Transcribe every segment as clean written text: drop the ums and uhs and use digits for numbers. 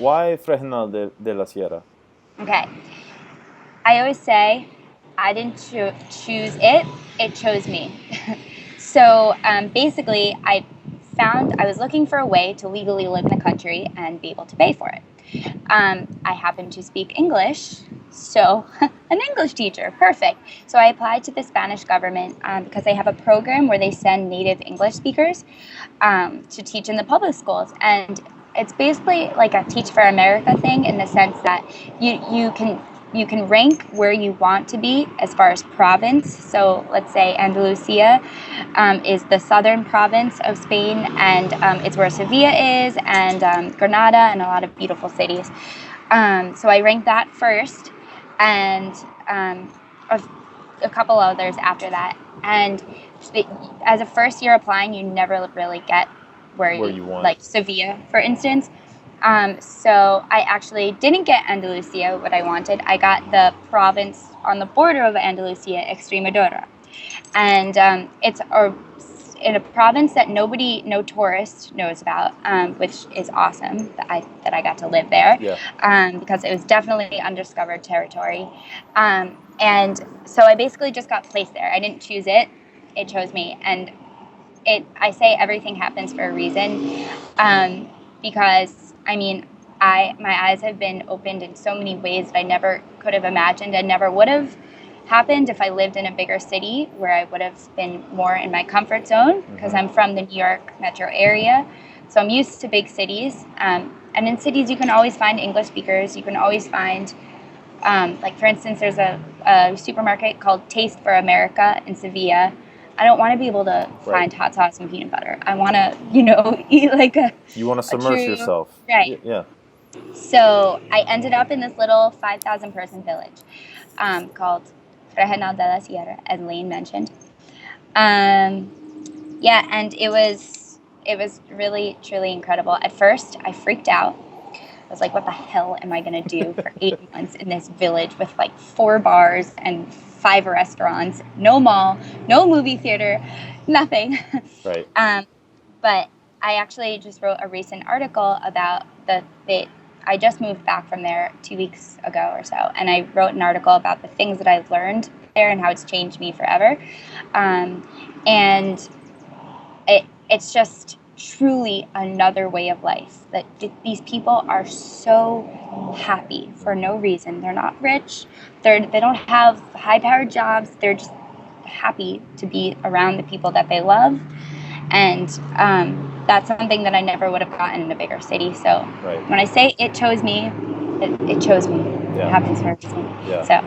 why Fregenal de la Sierra? Okay. I always say I didn't choose it, it chose me. So basically, I was looking for a way to legally live in the country and be able to pay for it. I happen to speak English, so an English teacher, perfect. So I applied to the Spanish government because they have a program where they send native English speakers to teach in the public schools. And it's basically like a Teach for America thing in the sense that you can rank where you want to be as far as province. So let's say Andalusia is the southern province of Spain, and it's where Sevilla is, and Granada, and a lot of beautiful cities. So I ranked that first, and a couple others after that. And as a first year applying, you never really get where you want. Like Sevilla, for instance. So I actually didn't get Andalusia, what I wanted. I got the province on the border of Andalusia, Extremadura. And it's in a province that no tourist knows about, which is awesome that I got to live there. Yeah. Because it was definitely undiscovered territory. And so I basically just got placed there. I didn't choose it. It chose me. And I say everything happens for a reason, because, I mean, my eyes have been opened in so many ways that I never could have imagined and never would have happened if I lived in a bigger city where I would have been more in my comfort zone, because I'm from the New York metro area. So I'm used to big cities. And in cities, you can always find English speakers. You can always find, like, for instance, there's a supermarket called Taste for America in Sevilla. I don't want to be able to find hot sauce and peanut butter. I want to, eat like a... You want to submerge yourself. Right. Yeah. So I ended up in this little 5,000 person village called Fregenal de la Sierra, as Lane mentioned. Yeah, and it was really, truly incredible. At first, I freaked out. I was like, what the hell am I going to do for 8 months in this village with like 4 bars and 5 restaurants, no mall, no movie theater, nothing. Right. But I actually just wrote a recent article about I just moved back from there 2 weeks ago or so, and I wrote an article about the things that I've learned there and how it's changed me forever. And it's just truly another way of life. That these people are so happy for no reason. They're not rich. They don't have high-powered jobs. They're just happy to be around the people that they love. And that's something that I never would have gotten in a bigger city. So when I say it chose me, it chose me. Yeah. It happens for a reason. Yeah. So.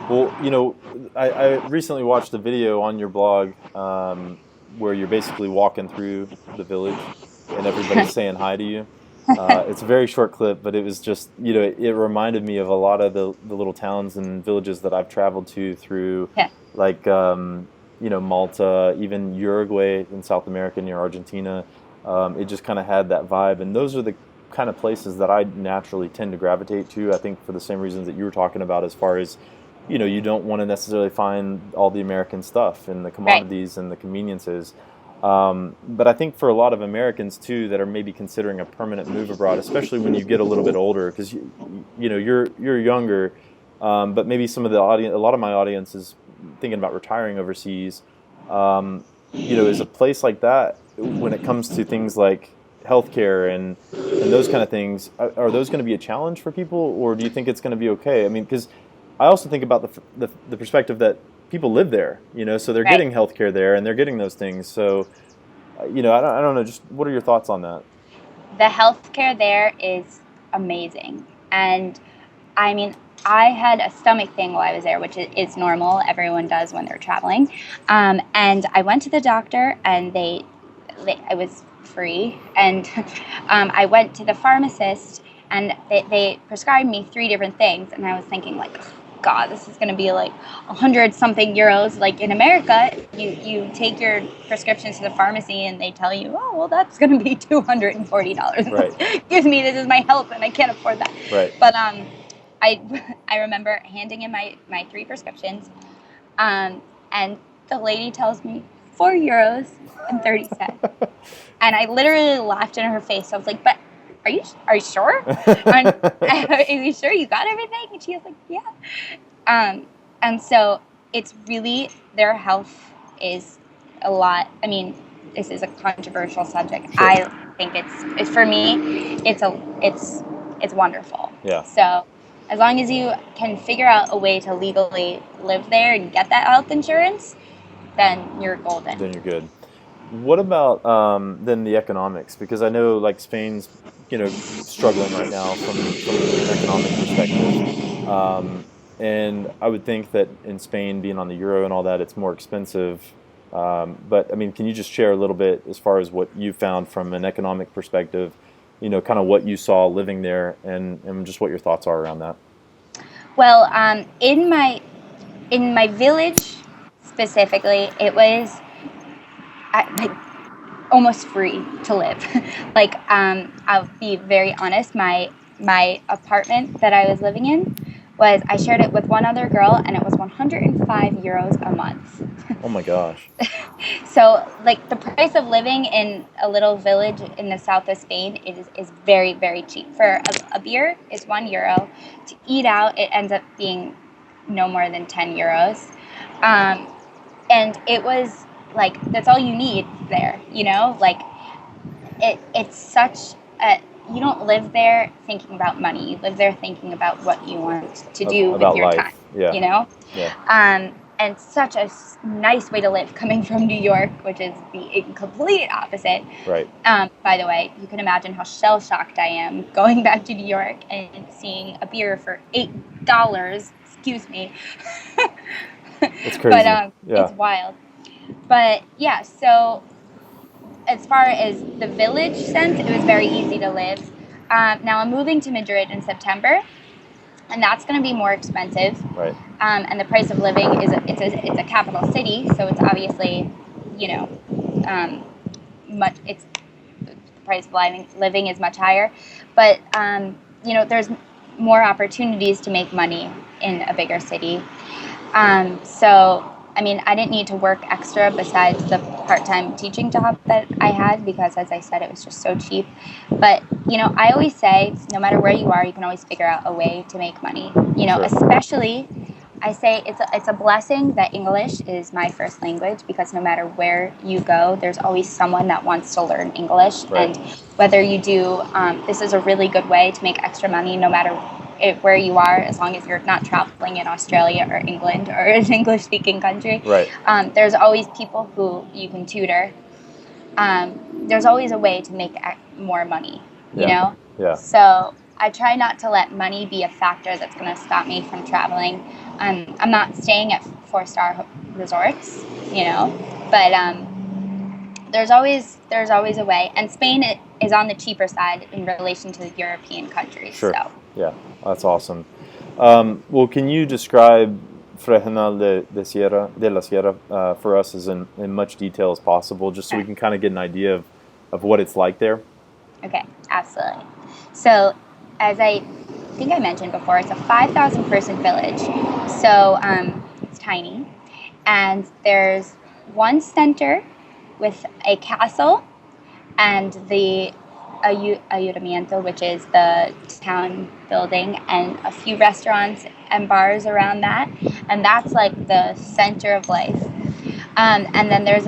Well, I recently watched a video on your blog where you're basically walking through the village and everybody's saying hi to you. It's a very short clip, but it was just, it reminded me of a lot of the little towns and villages that I've traveled to through, like, Malta, even Uruguay in South America near Argentina. It just kind of had that vibe. And those are the kind of places that I naturally tend to gravitate to, I think, for the same reasons that you were talking about, as far as, you don't want to necessarily find all the American stuff and the commodities and the conveniences. But I think for a lot of Americans too that are maybe considering a permanent move abroad, especially when you get a little bit older, because you're younger, but maybe some of the audience, a lot of my audience is thinking about retiring overseas. Is a place like that, when it comes to things like healthcare and those kind of things, are those going to be a challenge for people, or do you think it's going to be okay? I mean, because I also think about the perspective that people live there, so they're getting healthcare there and they're getting those things. So, I don't know. Just what are your thoughts on that? The healthcare there is amazing, and I mean, I had a stomach thing while I was there, which is normal. Everyone does when they're traveling. And I went to the doctor, and I was free. And I went to the pharmacist, and they prescribed me 3 different things. And I was thinking, like, God, this is going to be like 100-something euros. Like in America, you take your prescriptions to the pharmacy and they tell you, oh, well, that's going to be $240. Right. Excuse me, this is my health and I can't afford that. Right. But I remember handing in my 3 prescriptions, and the lady tells me €4.30. And I literally laughed in her face. I was like, but are you sure? Are you sure you got everything? And she was like, yeah. And so it's really, their health is a lot. I mean, this is a controversial subject. Sure. I think it's for me, it's wonderful. Yeah. So as long as you can figure out a way to legally live there and get that health insurance, then you're golden. Then you're good. What about then the economics? Because I know like Spain's, struggling right now from an economic perspective. And I would think that in Spain, being on the euro and all that, it's more expensive. But I mean, can you just share a little bit as far as what you found from an economic perspective, kind of what you saw living there and just what your thoughts are around that? Well, in my village specifically, it was like almost free to live. Like, I'll be very honest. My apartment that I was living in I shared it with one other girl, and it was 105 euros a month. Oh my gosh. So, like, the price of living in a little village in the south of Spain is very, very cheap. For a beer, it's €1. To eat out, it ends up being no more than 10 euros. And it was like, that's all you need there, Like, it's such a, you don't live there thinking about money. You live there thinking about what you want to do with your life. time, Yeah. Yeah. And such a nice way to live coming from New York, which is the complete opposite. Right. By the way, you can imagine how shell-shocked I am going back to New York and seeing a beer for $8. Excuse me. It's crazy. But it's wild. But yeah, so as far as the village sense, it was very easy to live. Now I'm moving to Madrid in September, and that's going to be more expensive. Right. And the price of living it's a capital city, so it's obviously, the price of living is much higher. But there's more opportunities to make money in a bigger city. So I mean, I didn't need to work extra besides the part-time teaching job that I had because, as I said, it was just so cheap. But, I always say, no matter where you are, you can always figure out a way to make money. Sure. Especially, I say it's a blessing that English is my first language because no matter where you go, there's always someone that wants to learn English. Right. And whether you do, this is a really good way to make extra money no matter where you are, as long as you're not traveling in Australia or England or an English-speaking country. Right. There's always people who you can tutor. There's always a way to make more money, you know? Yeah. So I try not to let money be a factor that's going to stop me from traveling. I'm not staying at 4-star resorts, but there's always a way. And Spain is on the cheaper side in relation to the European countries. Sure. So. Yeah, that's awesome. Well, can you describe Fregenal de la Sierra for us as in much detail as possible, just so we can kind of get an idea of what it's like there? Okay, absolutely. So, as I think I mentioned before, it's a 5,000 person village. So it's tiny. And there's one center with a castle and the Ayuntamiento, which is the town building, and a few restaurants and bars around that. And that's like the center of life. And then there's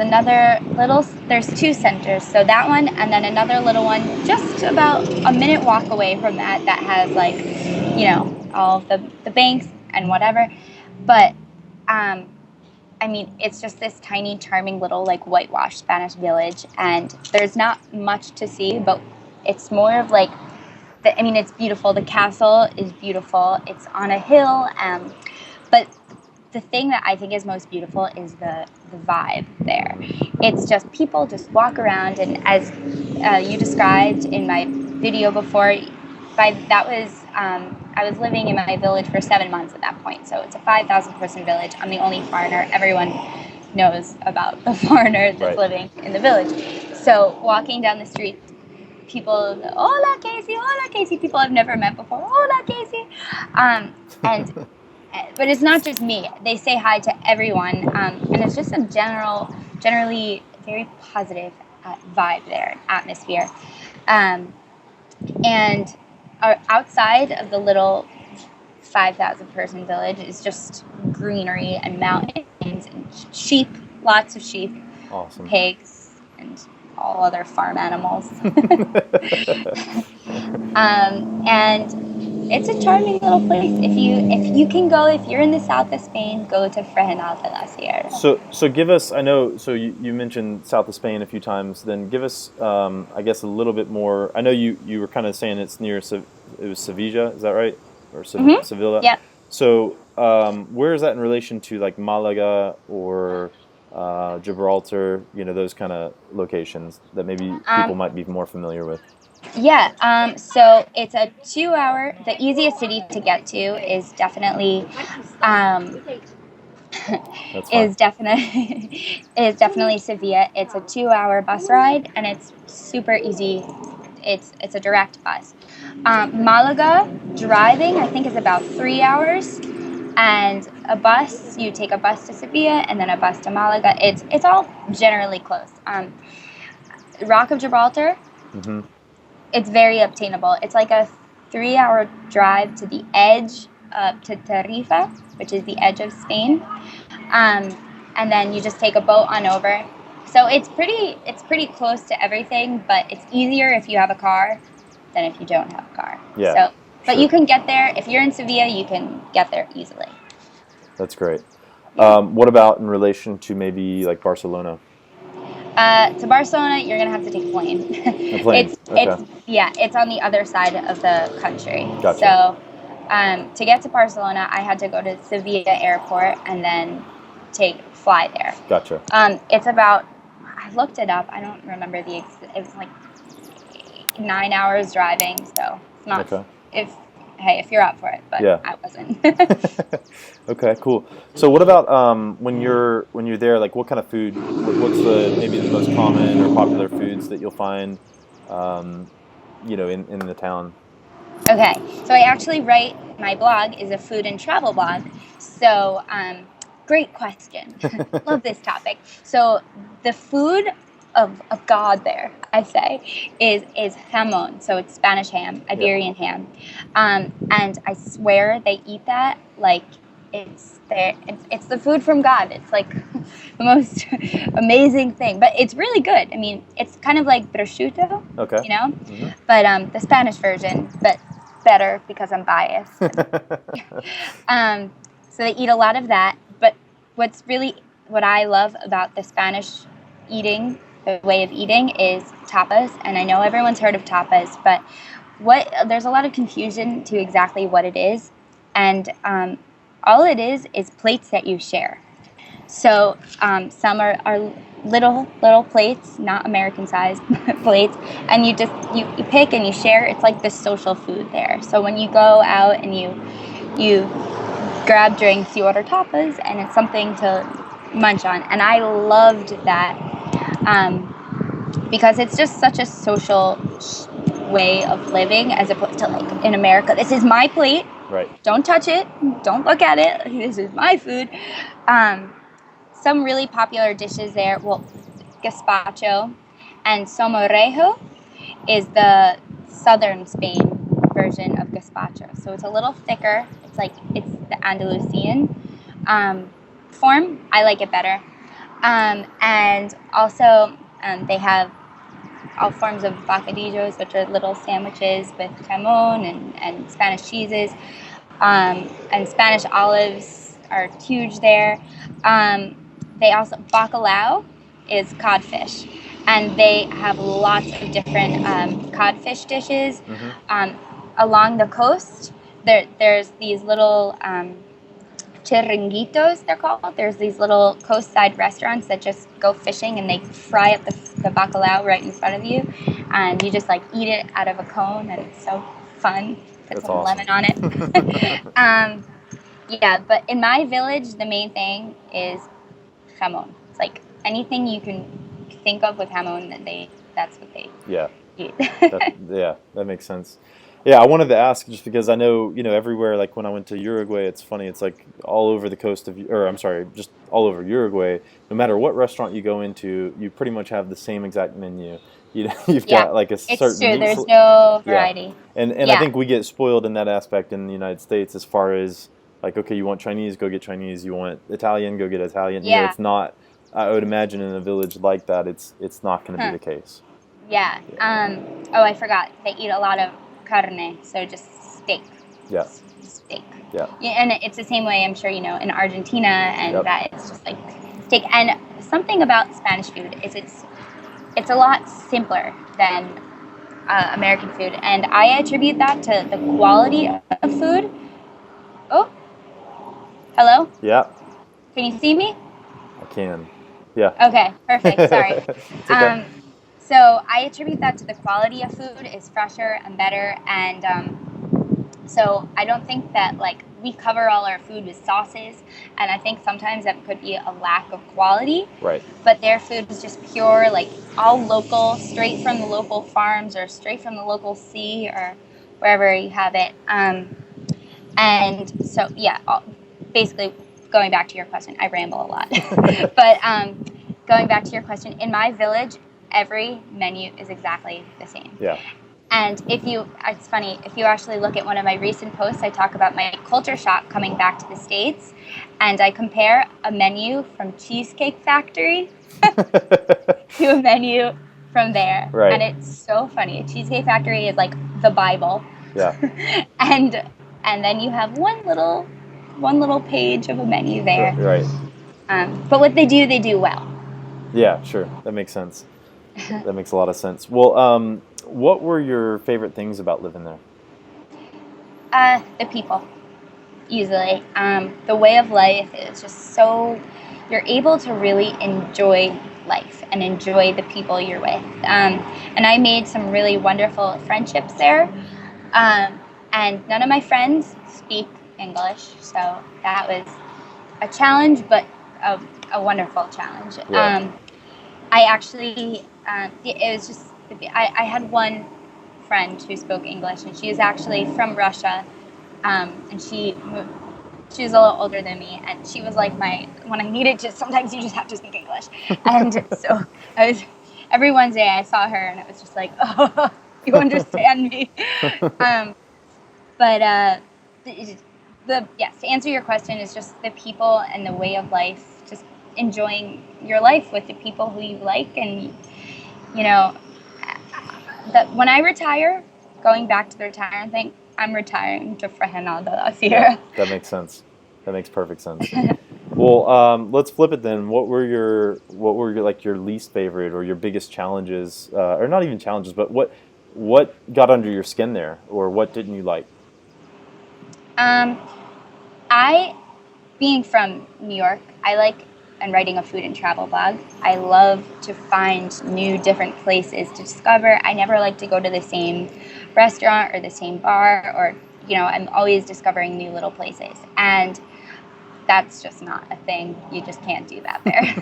there's two centers. So that one, and then another little one just about a minute walk away from that has like, all of the banks and whatever. But, I mean, it's just this tiny, charming little like whitewashed Spanish village. And there's not much to see, but it's more of like, it's beautiful. The castle is beautiful. It's on a hill. But the thing that I think is most beautiful is the vibe there. It's just people just walk around, and as you described in my video before, I was living in my village for 7 months at that point. So it's a 5,000 person village. I'm the only foreigner. Everyone knows about the foreigner that's living in the village. So walking down the street, people, hola Casie, people I've never met before, hola Casie. But it's not just me. They say hi to everyone, and it's just a generally very positive vibe there, atmosphere. And outside of the little 5,000 person village is just greenery and mountains and sheep, lots of sheep, Awesome. pigs, and all other farm animals. And it's a charming little place. If you can go, if you're in the south of Spain, go to Fregenal de la Sierra. So give us, I know, so you mentioned south of Spain a few times, then give us, I guess, a little bit more. I know you were kind of saying it's near, it was Sevilla, is that right? Or Sevilla? Yeah. So where is that in relation to like Malaga or Gibraltar, those kind of locations that maybe people might be more familiar with? Yeah, so it's a 2 hour. The easiest city to get to is definitely That's fine. is definitely Sevilla. It's a 2 hour bus ride, and it's super easy. It's a direct bus. Malaga driving, I think, is about 3 hours, and you take a bus to Sevilla and then a bus to Malaga. It's all generally close. Rock of Gibraltar. Mm-hmm. It's very obtainable. It's like a 3 hour drive to the edge, to Tarifa, which is the edge of Spain, and then you just take a boat on over. So it's pretty close to everything, but it's easier if you have a car than if you don't have a car. Yeah. So, but you can get there if you're in Sevilla. You can get there easily. That's great. What about in relation to maybe like Barcelona? To Barcelona, you're gonna have to take a plane. A plane. It's on the other side of the country. Gotcha. So, to get to Barcelona, I had to go to Sevilla airport and then fly there. Gotcha. It's about, I looked it up. I don't remember it was like 9 hours driving. So it's not Okay. if you're up for it, but Yeah. I wasn't. Okay, cool. So what about when you're there? Like, what kind of food? What's maybe the most common or popular foods that you'll find, in the town? Okay, so I actually write, my blog is a food and travel blog. So, great question. Love this topic. So, the food of God there, I say, is jamon. So it's Spanish ham, Iberian ham, and I swear they eat that like it's the food from God. It's like the most amazing thing, but it's really good. I mean, it's kind of like prosciutto, Okay. Mm-hmm. But the Spanish version, but better because I'm biased. So they eat a lot of that. But what I love about the Spanish the way of eating is tapas. And I know everyone's heard of tapas, but there's a lot of confusion to exactly what it is. And all it is plates that you share. So some are little plates, not American-sized plates, and you pick and you share. It's like the social food there. So when you go out and you grab drinks, you order tapas, and it's something to munch on. And I loved that because it's just such a social way of living, as opposed to like in America, this is my plate. Right. Don't touch it. Don't look at it. This is my food. Some really popular dishes there, gazpacho, and salmorejo is the southern Spain version of gazpacho. So it's a little thicker. It's the Andalusian form. I like it better. And also they have all forms of bocadillos, which are little sandwiches with jamon and Spanish cheeses. And Spanish olives are huge there. They also, bacalao is codfish, and they have lots of different codfish dishes. Mm-hmm. Along the coast, there's these little chiringuitos, they're called. There's these little coastside restaurants that just go fishing, and they fry up the bacalao right in front of you, and you just like eat it out of a cone, and it's so fun. Put That's some awesome. lemon on it. Yeah, but in my village, the main thing is jamon. It's like anything you can think of with jamon, that's what they eat. That makes sense. Yeah, I wanted to ask just because I know, everywhere, like when I went to Uruguay, it's funny, it's like all over the coast or I'm sorry, just all over Uruguay, no matter what restaurant you go into, you pretty much have the same exact menu. you've Yeah, got like a it's certain true. meat. There's no Yeah, variety. and I Yeah. think we get spoiled in that aspect in the United States as far as like, okay, you want Chinese, go get Chinese. You want Italian, go get Italian. Yeah. It's not. I would imagine in a village like that, it's not going to be Huh. the case. Yeah. Yeah. Oh, I forgot. They eat a lot of carne, so just steak. Yeah. Steak. Yeah. Yeah, and it's the same way, I'm sure you know, in Argentina, and Yep. that it's just like steak. And something about Spanish food is it's a lot simpler than American food, and I attribute that to the quality of food. Oh, hello. Yeah. Can you see me? I can. Yeah. Okay, perfect. Sorry. It's okay. Um, so I attribute that to the quality of food is fresher and better, and so I don't think that like we cover all our food with sauces, and I think sometimes that could be a lack of quality. Right. But their food is just pure, like all local, straight from the local farms or straight from the local sea or wherever you have it. And so yeah, basically going back to your question, I ramble a lot, but going back to your question, in my village, every menu is exactly the same. Yeah. And it's funny, if you actually look at one of my recent posts, I talk about my culture shock coming back to the States, and I compare a menu from Cheesecake Factory to a menu from there. Right. And it's so funny. Cheesecake Factory is like the Bible. Yeah. and then you have one little page of a menu there. Right. But what they do well. Yeah, sure. That makes sense. That makes a lot of sense. Well, what were your favorite things about living there? The people, easily. The way of life is just so, you're able to really enjoy life and enjoy the people you're with. And I made some really wonderful friendships there. And none of my friends speak English, so that was a challenge, but a wonderful challenge. Yeah. I actually, it was just, I had one friend who spoke English, and she is actually from Russia, and she was a little older than me, and she was like when I needed to, sometimes you just have to speak English. And so every Wednesday I saw her, and it was just like, oh, you understand me. But yes, to answer your question, is just the people and the way of life, just enjoying your life with the people who you like. And you know, that when I retire, going back to the retirement thing, I'm retiring to Fregenal this year. Yeah, that makes sense. That makes perfect sense. Well, let's flip it then. What were your like your least favorite or your biggest challenges, or not even challenges, but what got under your skin there, or what didn't you like? I, being from New York, I like, and writing a food and travel blog, I love to find new, different places to discover. I never like to go to the same restaurant or the same bar, or, I'm always discovering new little places. And that's just not a thing. You just can't do that there.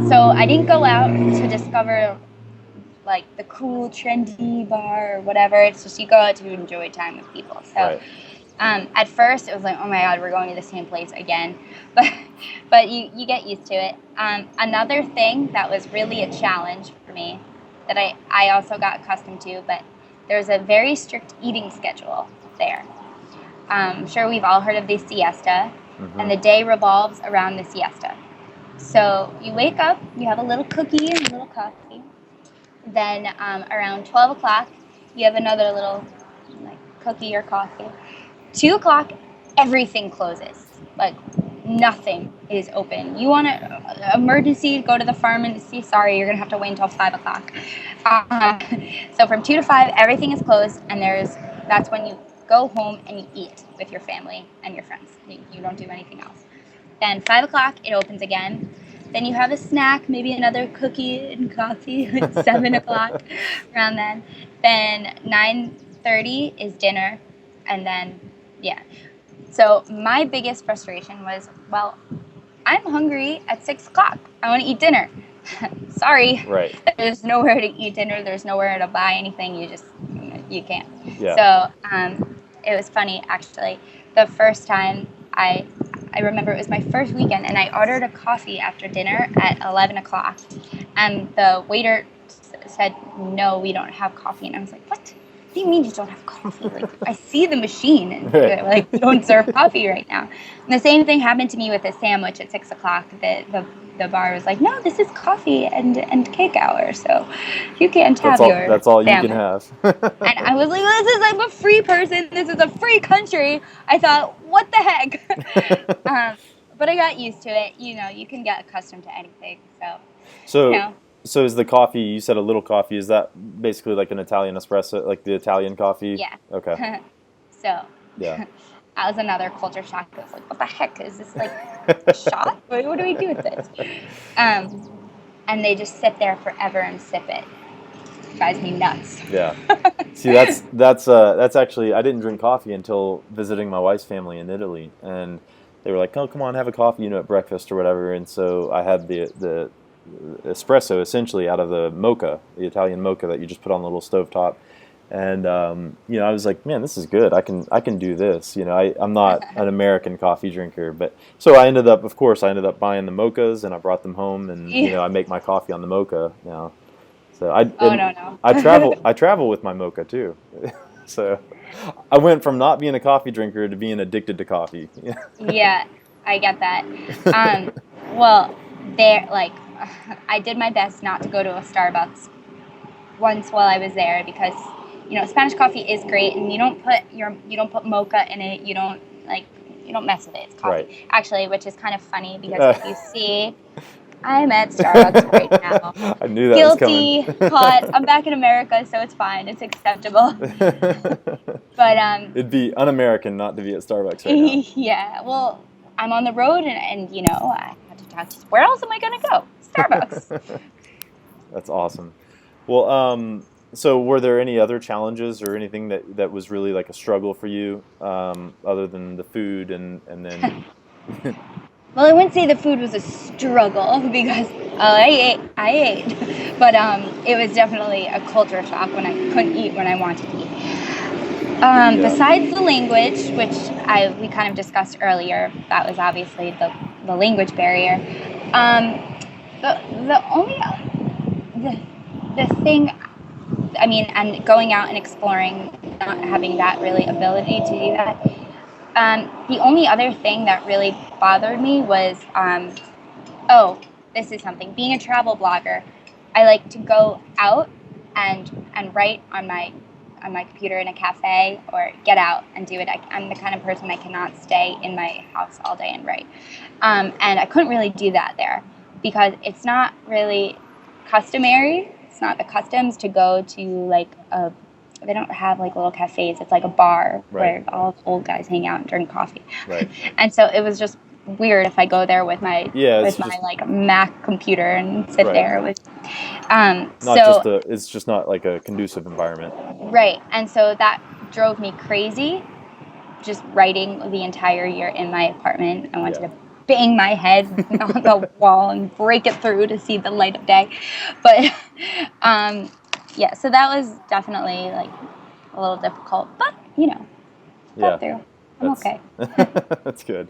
So I didn't go out to discover like the cool, trendy bar or whatever. It's just you go out to enjoy time with people. So. Right. At first, it was like, oh my God, we're going to the same place again. But you get used to it. Another thing that was really a challenge for me that I also got accustomed to, but there's a very strict eating schedule there. I'm sure we've all heard of the siesta, and the day revolves around the siesta. So you wake up, you have a little cookie and a little coffee. Then around 12 o'clock, you have another little cookie or coffee. 2 o'clock, everything closes. Like, nothing is open. You want to emergency, go to the pharmacy. Sorry, you're going to have to wait until 5 o'clock. So from 2 to 5, everything is closed, and that's when you go home and you eat with your family and your friends. You don't do anything else. Then 5 o'clock, it opens again. Then you have a snack, maybe another cookie and coffee at 7 o'clock, around then. Then 9:30 is dinner, and then, yeah. So my biggest frustration was, well, I'm hungry at 6 o'clock. I want to eat dinner. Sorry. Right. There's nowhere to eat dinner. There's nowhere to buy anything. You can't. Yeah. So it was funny, actually. The first time I remember it was my first weekend, and I ordered a coffee after dinner at 11 o'clock. And the waiter said, "No, we don't have coffee." And I was like, "What? What do you mean you don't have coffee? Like, I see the machine, and Right. like, we don't serve coffee right now." And the same thing happened to me with a sandwich at 6 o'clock. The bar was like, "No, this is coffee and cake hour, so you can't have your That's all you can sandwich." have. And I was like, I'm a free person. This is a free country. I thought, what the heck? But I got used to it. You can get accustomed to anything. So, you So, know, so is the coffee, you said a little coffee, is that basically like an Italian espresso, like the Italian coffee? yeah. Okay. So Yeah. that was another culture shock. I was like, what the heck? Is this like a shot? What do we do with this? And they just sit there forever and sip it. Drives me nuts. Yeah. See, that's actually, I didn't drink coffee until visiting my wife's family in Italy, and they were like, "Oh, come on, have a coffee, at breakfast or whatever." And so I had the espresso essentially out of the mocha, the Italian mocha that you just put on the little stovetop. And I was like, man, this is good. I can do this. I'm not an American coffee drinker, but so of course, I ended up buying the mochas and I brought them home, and Yeah. I make my coffee on the mocha now. So Oh, no. I travel with my mocha too. So I went from not being a coffee drinker to being addicted to coffee. Yeah, I get that. Um, well, there, like, I did my best not to go to a Starbucks once while I was there because, Spanish coffee is great, and you don't put mocha in it. You don't mess with it. It's coffee, Right. actually, which is kind of funny because if you see, I'm at Starbucks right now. I knew that was coming. Guilty, caught. I'm back in America, so it's fine. It's acceptable. But It'd be un-American not to be at Starbucks right now. yeah, well, I'm on the road, and I had to talk to. Where else am I gonna go? Starbucks. That's awesome. Well, so were there any other challenges or anything that was really like a struggle for you, other than the food and then Well, I wouldn't say the food was a struggle because I ate, but it was definitely a culture shock when I couldn't eat when I wanted to eat. yeah, Besides the language, which we kind of discussed earlier, that was obviously the language barrier. Um, the only the thing, I mean, and going out and exploring, not having that really ability to do that. The only other thing that really bothered me was, this is something. Being a travel blogger, I like to go out and write on my computer in a cafe or get out and do it. I'm the kind of person I cannot stay in my house all day and write. And I couldn't really do that there because it's not really customary. It's not the customs to go to they don't have like little cafes. It's like a bar right, where all the old guys hang out and drink coffee. right. And so it was just weird if I go there with my Yeah, it's with my just like Mac computer and sit right. there with It's just not like a conducive environment. right. And so that drove me crazy, just writing the entire year in my apartment. I wanted Yeah. to bang my head on the wall and break it through to see the light of day. But yeah, so that was definitely like a little difficult, but got Yeah. through. I'm That's okay. that's good.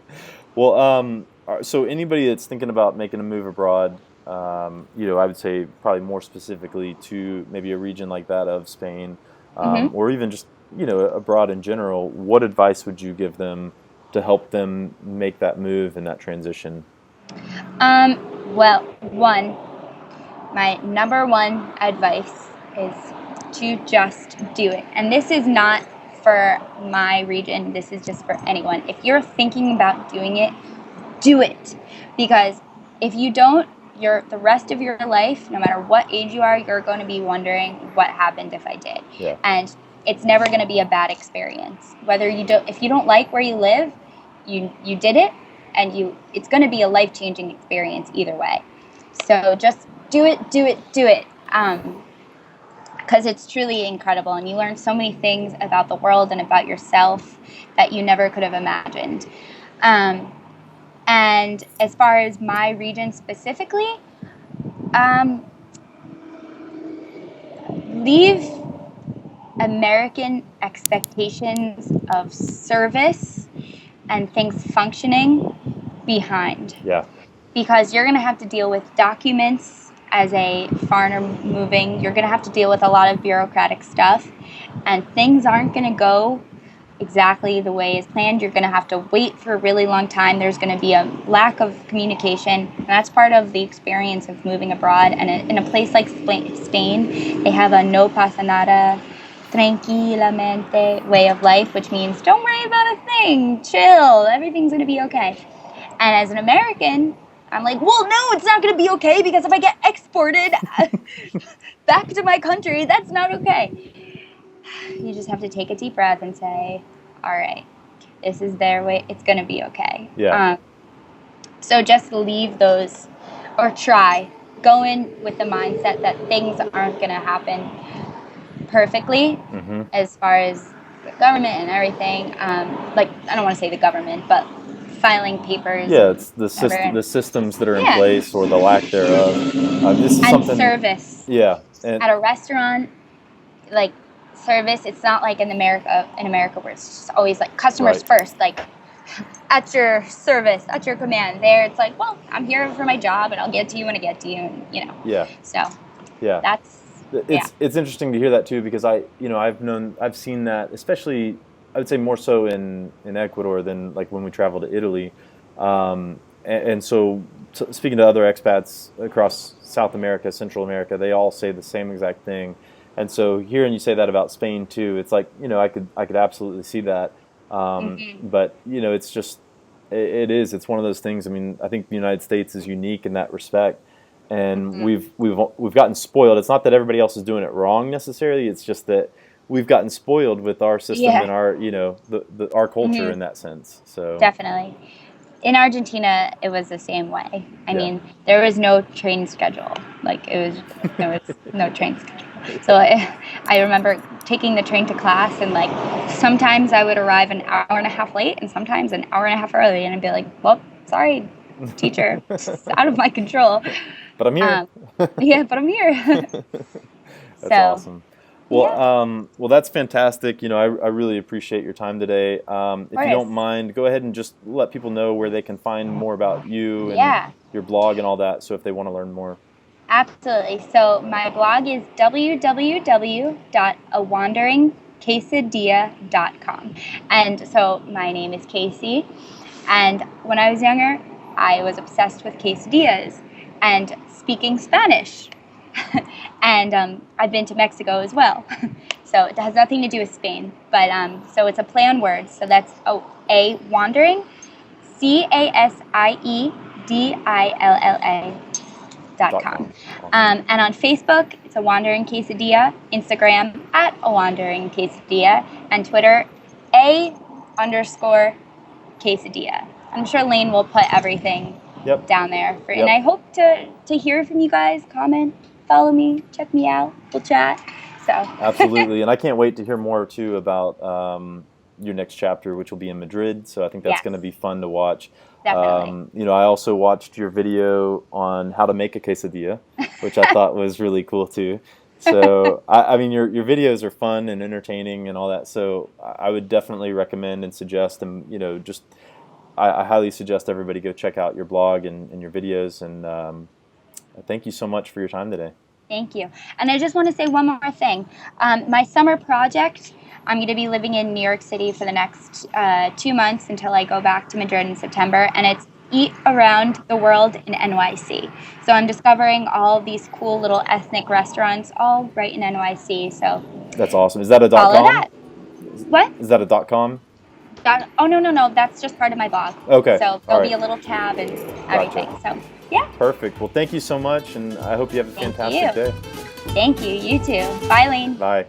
Well, so anybody that's thinking about making a move abroad, I would say probably more specifically to maybe a region like that of Spain, Hmm. or even just abroad in general. What advice would you give them to help them make that move and that transition? Well, my number one advice is to just do it. And this is not for my region. This is just for anyone. If you're thinking about doing it, do it. Because if you don't, the rest of your life, no matter what age you are, you're going to be wondering what happened if I did. Yeah. And it's never going to be a bad experience. If you don't like where you live, you did it, and it's going to be a life-changing experience either way. So just do it. Because it's truly incredible, and you learn so many things about the world and about yourself that you never could have imagined. And as far as my region specifically, leave American expectations of service and things functioning behind. Yeah. Because you're going to have to deal with documents as a foreigner moving, you're going to have to deal with a lot of bureaucratic stuff, and things aren't going to go exactly the way it's planned. You're going to have to wait for a really long time. There's going to be a lack of communication, and that's part of the experience of moving abroad. And in a place like Spain, they have a no pasa nada, tranquilamente way of life, which means don't worry about a thing, chill, everything's going to be okay. And as an American, I'm like, well, no, it's not going to be okay, because if I get exported back to my country, that's not okay. You just have to take a deep breath and say, all right, this is their way. It's going to be okay. Yeah. So just leave those, or try. Go in with the mindset that things aren't going to happen perfectly as far as the government and everything. Like, I don't want to say the government, but filing papers. Yeah, it's the systems that are in place, or the lack thereof. This is and something. Service. Yeah. At a restaurant, like, service, it's not like in America where it's just always like customers first, like at your service, at your command. There it's like, well, I'm here for my job and I'll get to you when I get to you, and Yeah. So yeah, it's interesting to hear that too, because I've seen that, especially I would say more so in Ecuador than like when we travel to Italy, and so speaking to other expats across South America, Central America, they all say the same exact thing. And so hearing you say that about Spain too, it's like, I could absolutely see that. But it's just, it's one of those things. I mean, I think the United States is unique in that respect, and we've gotten spoiled. It's not that everybody else is doing it wrong necessarily. It's just that we've gotten spoiled with our system and our, our culture in that sense. So definitely. In Argentina, it was the same way. I mean, there was no train schedule. Like, there was no train schedule. So I remember taking the train to class, and like sometimes I would arrive an hour and a half late, and sometimes an hour and a half early, and I'd be like, well, sorry, teacher, it's out of my control. But I'm here. But I'm here. That's awesome. Well, well, that's fantastic. I really appreciate your time today. If you don't mind, go ahead and just let people know where they can find more about you and your blog and all that. So if they want to learn more. Absolutely. So my blog is www.awanderingquesadilla.com. And so my name is Casie. And when I was younger, I was obsessed with quesadillas and speaking Spanish. And I've been to Mexico as well. So it has nothing to do with Spain. But so it's a play on words. So that's A, wandering, CASIEDILLA.com. Awesome. And on Facebook, it's A Wandering Quesadilla, Instagram at A Wandering Quesadilla, and Twitter _quesadilla. I'm sure Lane will put everything down there. And I hope to hear from you guys. Comment, follow me, check me out, we'll chat. So absolutely, and I can't wait to hear more too about your next chapter, which will be in Madrid. So I think that's going to be fun to watch. Definitely. I also watched your video on how to make a quesadilla, which I thought was really cool too. So I mean, your videos are fun and entertaining and all that. So I would definitely recommend and suggest, and I highly suggest everybody go check out your blog and your videos. And thank you so much for your time today. Thank you. And I just want to say one more thing. My summer project, I'm going to be living in New York City for the next 2 months until I go back to Madrid in September, and it's Eat Around the World in NYC. So I'm discovering all these cool little ethnic restaurants, all right in NYC. So that's awesome. Is that a follow .com? That. What? Is that a .com? Oh, no. That's just part of my blog. Okay. So there'll be a little tab and everything. Gotcha. So, yeah. Perfect. Well, thank you so much, and I hope you have a fantastic day. Thank you. You too. Bye, Lane. Bye.